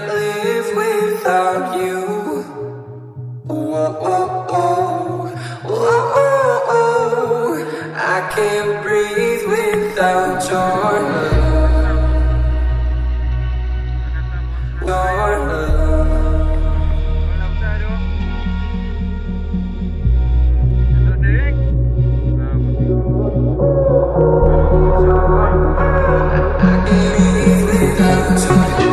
can't live without you. Whoa, oh, oh, whoa, oh, oh. I can't breathe without your love. Your love. Lautaro. ¿Entraste bien? Vamos, I can't breathe without you. I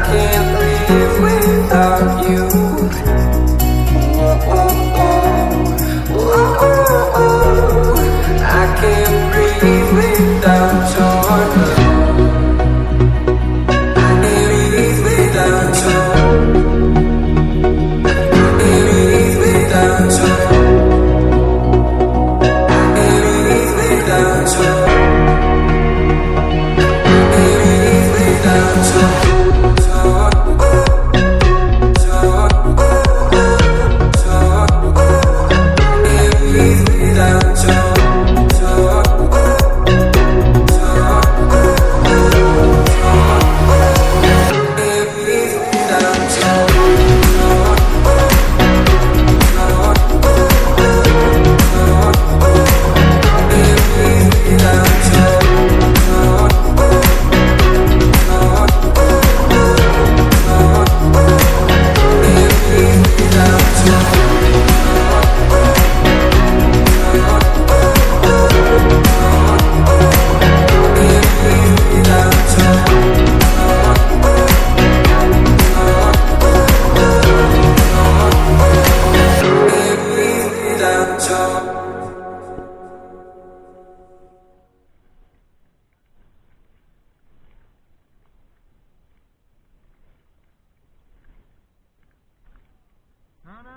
can't breathe without you. I can't breathe without you. I can't breathe without you. I can't breathe without you.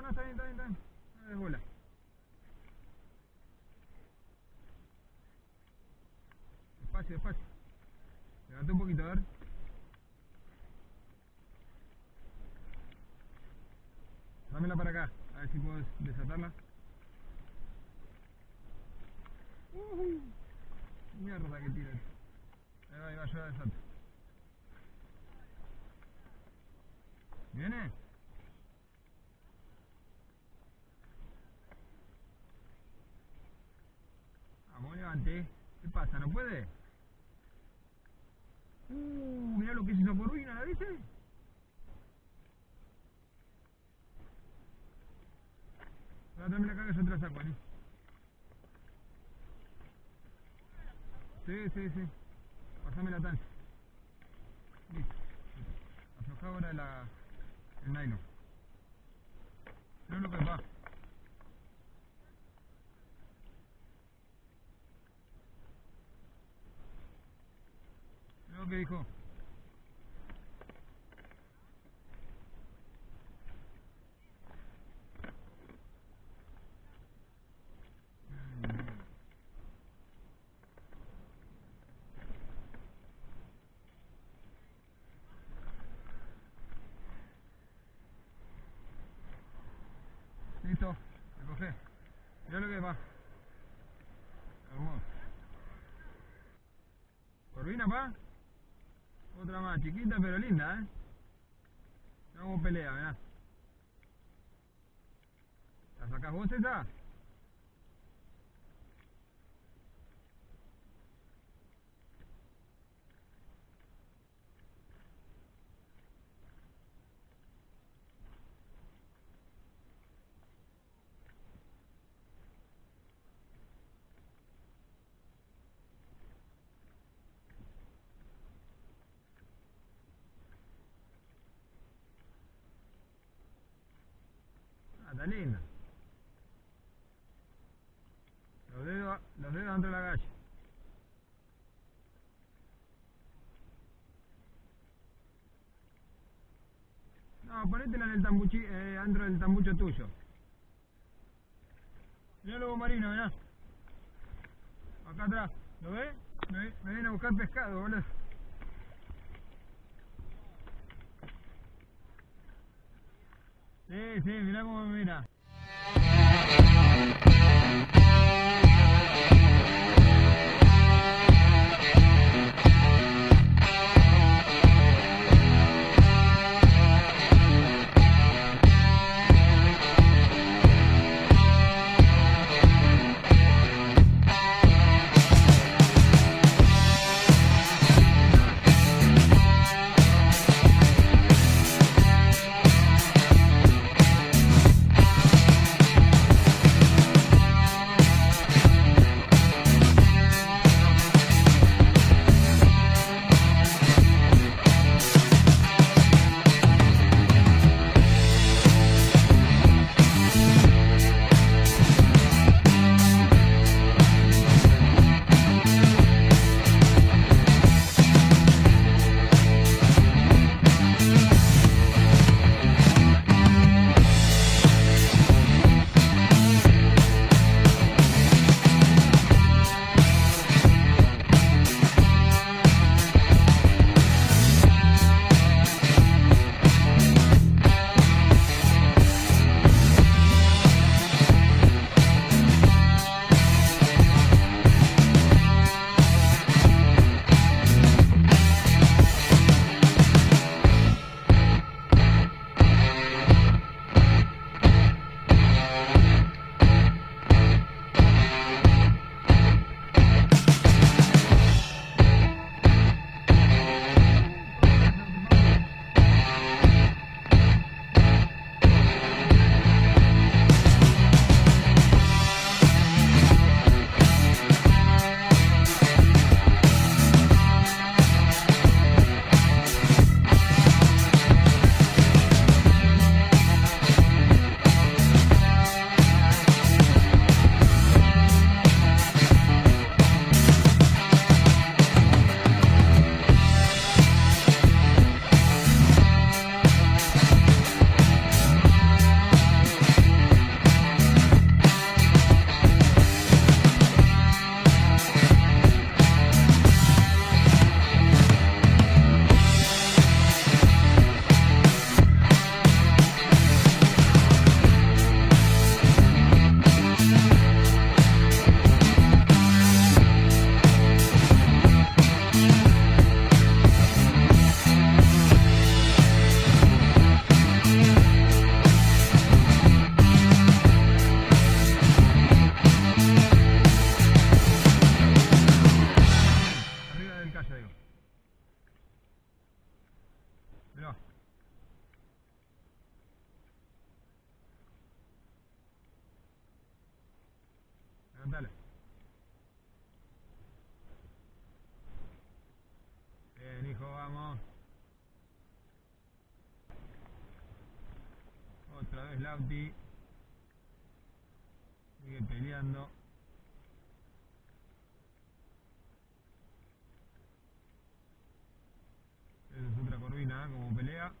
No, está bien. No me des bola. Despacio. Levanta un poquito, a ver. Dámela para acá, a ver si puedo desatarla. Mierda que tira. Ahí va, yo la desato. ¿Viene? Vamos, levante. ¿Qué pasa? ¿No puede? Mirá lo que es esa corvina, ¿la viste? Dame acá que yo te la saco, ¿vale? Sí. Pasame la tanza. Listo. Afloja ahora el nylon. No lo que va. Lo que dijo. Listo, recoge. Mira lo que va. Hermoso. Corvina, pa. Otra más, chiquita pero linda, Hagamos pelea, mirá. ¿La sacás vos esa? Ah, está linda. Los dedos dentro de la calle. No, ponétela en el dentro del tambucho tuyo. Mirá el lobo marino, mirá. Acá atrás. ¿Lo ves? Me viene a buscar pescado, boludo. Sí, mirá cómo me mira. Mirá. Levantala. Bien, hijo, vamos. Otra vez Lauti. Sigue peleando. Esa es otra corvina, como pelea.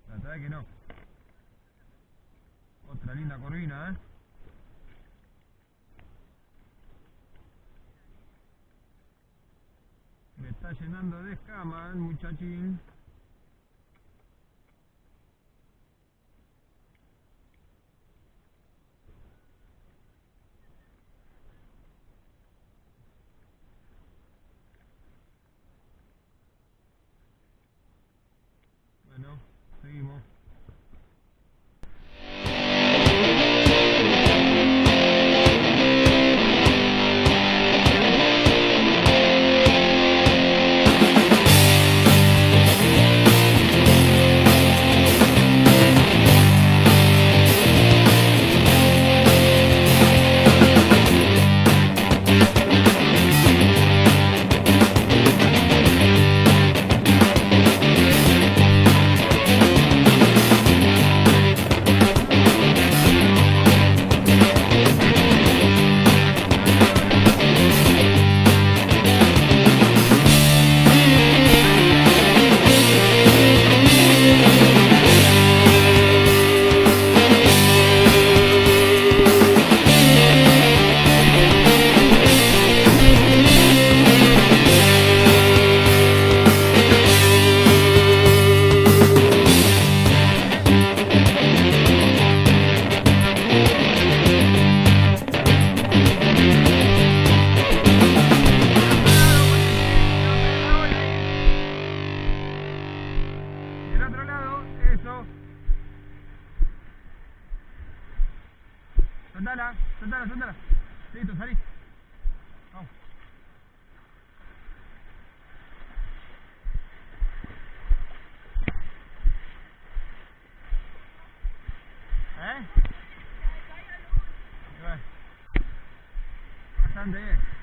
La verdad es que no. Otra linda corvina, Me está llenando de escamas el muchachín. seguimos. Soltala, soltala, soltala. Listo, salí. Vamos. Bueno. Bastante bien.